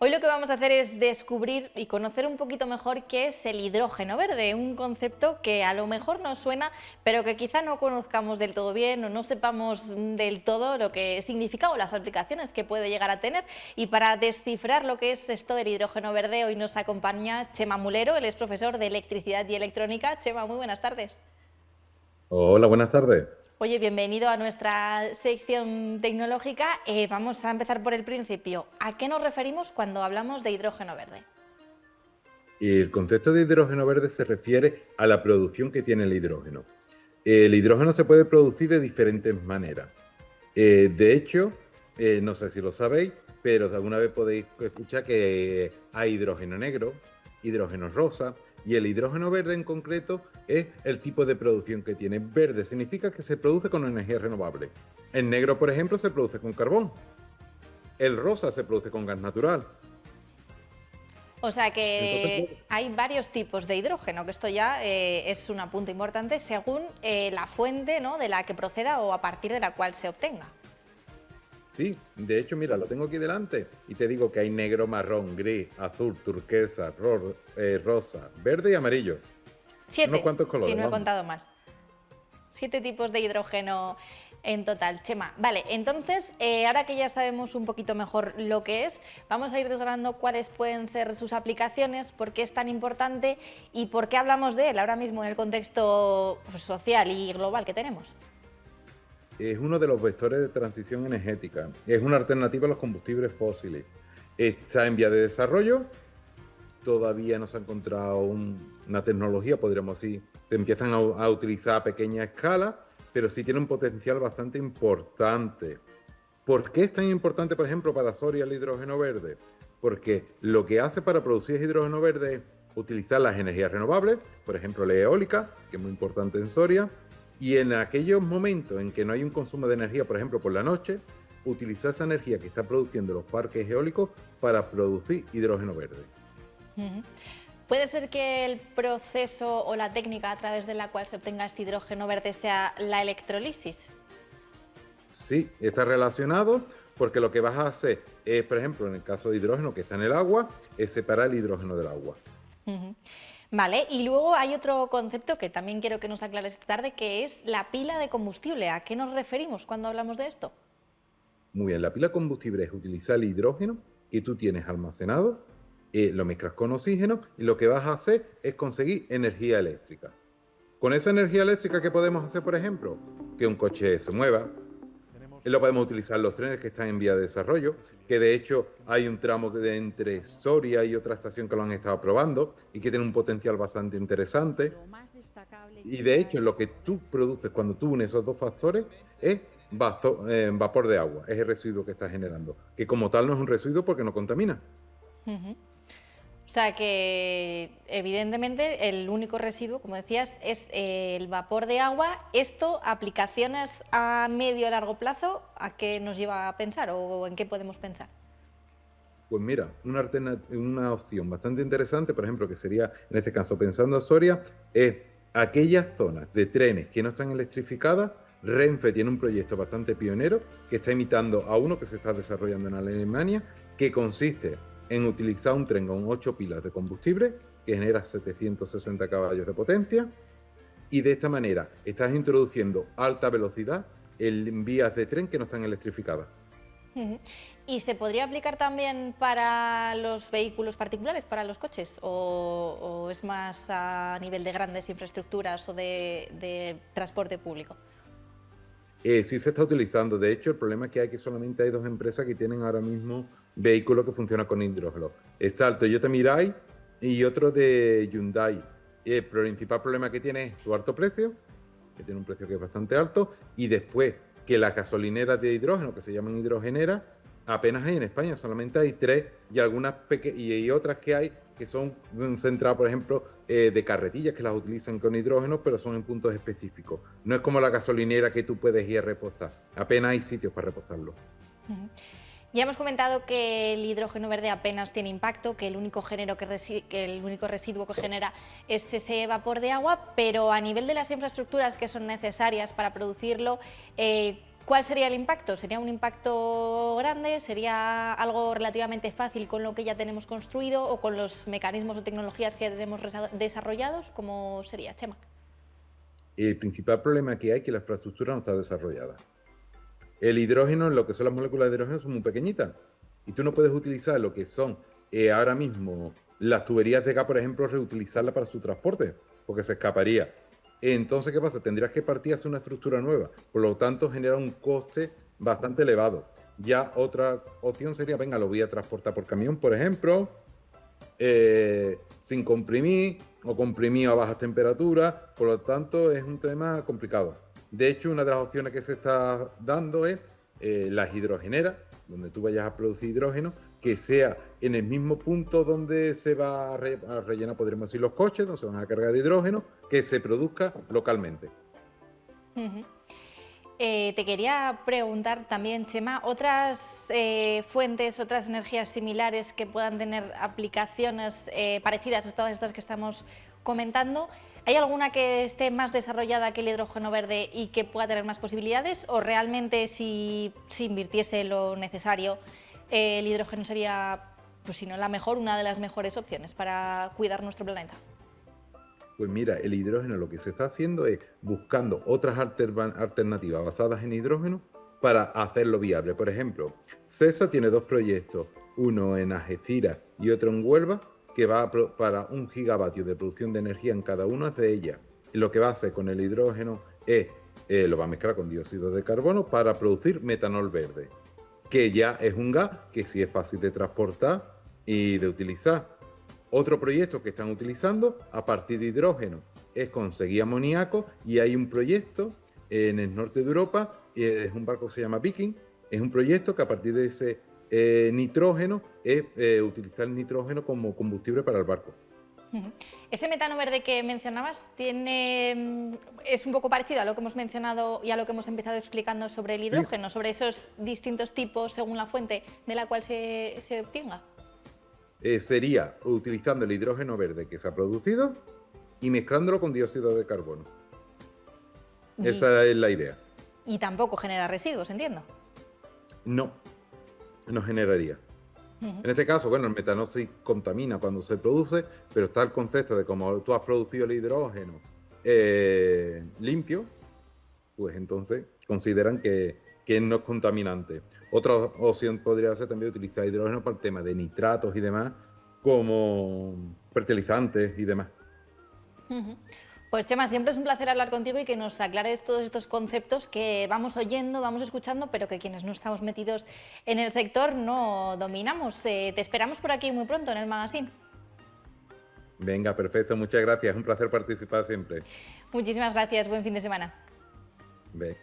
Hoy lo que vamos a hacer es descubrir y conocer un poquito mejor qué es el hidrógeno verde, un concepto que a lo mejor nos suena, pero que quizá no conozcamos del todo bien o no sepamos del todo lo que significa o las aplicaciones que puede llegar a tener. Y para descifrar lo que es esto del hidrógeno verde, hoy nos acompaña Chema Mulero, él es profesor de electricidad y electrónica. Chema, muy buenas tardes. Hola, buenas tardes. Oye, bienvenido a nuestra sección tecnológica. Vamos a empezar por el principio. ¿A qué nos referimos cuando hablamos de hidrógeno verde? El concepto de hidrógeno verde se refiere a la producción que tiene el hidrógeno. El hidrógeno se puede producir de diferentes maneras. De hecho, no sé si lo sabéis, pero alguna vez podéis escuchar que hay hidrógeno negro, hidrógeno rosa, y el hidrógeno verde en concreto es el tipo de producción que tiene. Verde significa que se produce con energía renovable. El negro, por ejemplo, se produce con carbón. El rosa se produce con gas natural. O sea Entonces, que hay varios tipos de hidrógeno, que esto ya es un apunte importante según la fuente, ¿no?, de la que proceda o a partir de la cual se obtenga. sí, de hecho, mira, lo tengo aquí delante y te digo que hay negro, marrón, gris, azul, turquesa, rosa, verde y amarillo. Unos 7, cuantos si colores, no he vamos. contado mal. 7 tipos de hidrógeno en total. Chema, vale, entonces, ahora que ya sabemos un poquito mejor lo que es, vamos a ir desgranando cuáles pueden ser sus aplicaciones, por qué es tan importante y por qué hablamos de él ahora mismo en el contexto pues, social y global que tenemos. Es uno de los vectores de transición energética. Es una alternativa a los combustibles fósiles. Está en vía de desarrollo. Todavía no se ha encontrado una tecnología, podríamos decir. Se empiezan a utilizar a pequeña escala, pero sí tiene un potencial bastante importante. ¿Por qué es tan importante, por ejemplo, para Soria el hidrógeno verde? Porque lo que hace para producir hidrógeno verde es utilizar las energías renovables, por ejemplo, la eólica, que es muy importante en Soria, y en aquellos momentos en que no hay un consumo de energía, por ejemplo, por la noche, utilizar esa energía que está produciendo los parques eólicos para producir hidrógeno verde. Ujú. ¿Puede ser que el proceso o la técnica a través de la cual se obtenga este hidrógeno verde sea la electrolisis? Sí, está relacionado porque lo que vas a hacer es, por ejemplo, en el caso de hidrógeno que está en el agua, es separar el hidrógeno del agua. Ujú. Vale, y luego hay otro concepto que también quiero que nos aclares esta tarde, que es la pila de combustible. ¿A qué nos referimos cuando hablamos de esto? Muy bien, la pila de combustible es utilizar el hidrógeno que tú tienes almacenado, lo mezclas con oxígeno y lo que vas a hacer es conseguir energía eléctrica. Con esa energía eléctrica, ¿qué podemos hacer, por ejemplo? Que un coche se mueva. Lo podemos utilizar los trenes que están en vía de desarrollo, que de hecho hay un tramo de entre Soria y otra estación que lo han estado probando y que tiene un potencial bastante interesante. Y de hecho, lo que tú produces cuando tú unes esos dos factores es vapor de agua, es el residuo que estás generando, que como tal no es un residuo porque no contamina. Ujú. O sea que evidentemente el único residuo, como decías, es el vapor de agua. ¿Esto, aplicaciones a medio o largo plazo, a qué nos lleva a pensar o en qué podemos pensar? Pues mira, una opción bastante interesante, por ejemplo, que sería, en este caso, pensando en Soria, es aquellas zonas de trenes que no están electrificadas. Renfe tiene un proyecto bastante pionero que está imitando a uno que se está desarrollando en Alemania, que consiste en utilizar un tren con 8 pilas de combustible que genera 760 caballos de potencia y de esta manera estás introduciendo alta velocidad en vías de tren que no están electrificadas. Ujú. ¿Y se podría aplicar también para los vehículos particulares, para los coches? ¿O es más a nivel de grandes infraestructuras o de transporte público? Sí se está utilizando. De hecho, el problema es que solamente hay dos empresas que tienen ahora mismo vehículos que funcionan con hidrógeno. Está el Toyota Mirai y otro de Hyundai. El principal problema que tiene es su alto precio, que tiene un precio que es bastante alto, y después que las gasolineras de hidrógeno, que se llaman hidrogeneras, apenas hay en España, solamente hay tres y algunas y otras que hay que son centradas, por ejemplo, de carretillas que las utilizan con hidrógeno, pero son en puntos específicos. No es como la gasolinera que tú puedes ir a repostar, apenas hay sitios para repostarlo. Ujú. Ya hemos comentado que el hidrógeno verde apenas tiene impacto, que el único, que el único residuo que genera es ese vapor de agua, pero a nivel de las infraestructuras que son necesarias para producirlo, ¿Cuál sería el impacto? ¿Sería un impacto grande? ¿Sería algo relativamente fácil con lo que ya tenemos construido o con los mecanismos o tecnologías que tenemos desarrollados? ¿Cómo sería, Chema? El principal problema que hay es que la infraestructura no está desarrollada. El hidrógeno, lo que son las moléculas de hidrógeno, son muy pequeñitas. Y tú no puedes utilizar lo que son ahora mismo las tuberías de gas, por ejemplo, reutilizarla para su transporte, porque se escaparía. Entonces, ¿qué pasa? Tendrías que partir hacia una estructura nueva. Por lo tanto, genera un coste bastante elevado. Ya otra opción sería, venga, lo voy a transportar por camión, por ejemplo, sin comprimir o comprimido a bajas temperaturas. Por lo tanto, es un tema complicado. De hecho, una de las opciones que se está dando es las hidrogeneras, donde tú vayas a producir hidrógeno, que sea en el mismo punto donde se va a rellenar, podríamos decir, los coches, donde se van a cargar de hidrógeno, que se produzca localmente. Te quería preguntar también, Chema, otras fuentes, otras energías similares que puedan tener aplicaciones parecidas a todas estas que estamos comentando. ¿Hay alguna que esté más desarrollada que el hidrógeno verde y que pueda tener más posibilidades? ¿O realmente si invirtiese lo necesario, el hidrógeno sería, pues si no la mejor, una de las mejores opciones para cuidar nuestro planeta? Pues mira, el hidrógeno lo que se está haciendo es buscando otras alternativas basadas en hidrógeno para hacerlo viable. Por ejemplo, CESA tiene dos proyectos, uno en Algeciras y otro en Huelva, que va para 1 gigavatio de producción de energía en cada una de ellas. Y lo que va a hacer con el hidrógeno es, lo va a mezclar con dióxido de carbono para producir metanol verde, que ya es un gas que sí es fácil de transportar y de utilizar. Otro proyecto que están utilizando a partir de hidrógeno es conseguir amoníaco, y hay un proyecto en el norte de Europa, es un barco que se llama Viking, es un proyecto que a partir de ese nitrógeno es utilizar el nitrógeno como combustible para el barco. Ese metano verde que mencionabas es un poco parecido a lo que hemos mencionado y a lo que hemos empezado explicando sobre el hidrógeno, sí, sobre esos distintos tipos según la fuente de la cual se obtenga. Sería utilizando el hidrógeno verde que se ha producido y mezclándolo con dióxido de carbono. Esa es la idea. Y tampoco genera residuos, entiendo. No generaría. En este caso, bueno, el metano sí contamina cuando se produce, pero está el concepto de como tú has producido el hidrógeno limpio, pues entonces consideran que no es contaminante. Otra opción podría ser también utilizar hidrógeno para el tema de nitratos y demás, como fertilizantes y demás. Pues Chema, siempre es un placer hablar contigo y que nos aclares todos estos conceptos que vamos oyendo, vamos escuchando, pero que quienes no estamos metidos en el sector no dominamos. Te esperamos por aquí muy pronto en el magazine. Venga, perfecto, muchas gracias, es un placer participar siempre. Muchísimas gracias, buen fin de semana. Ve.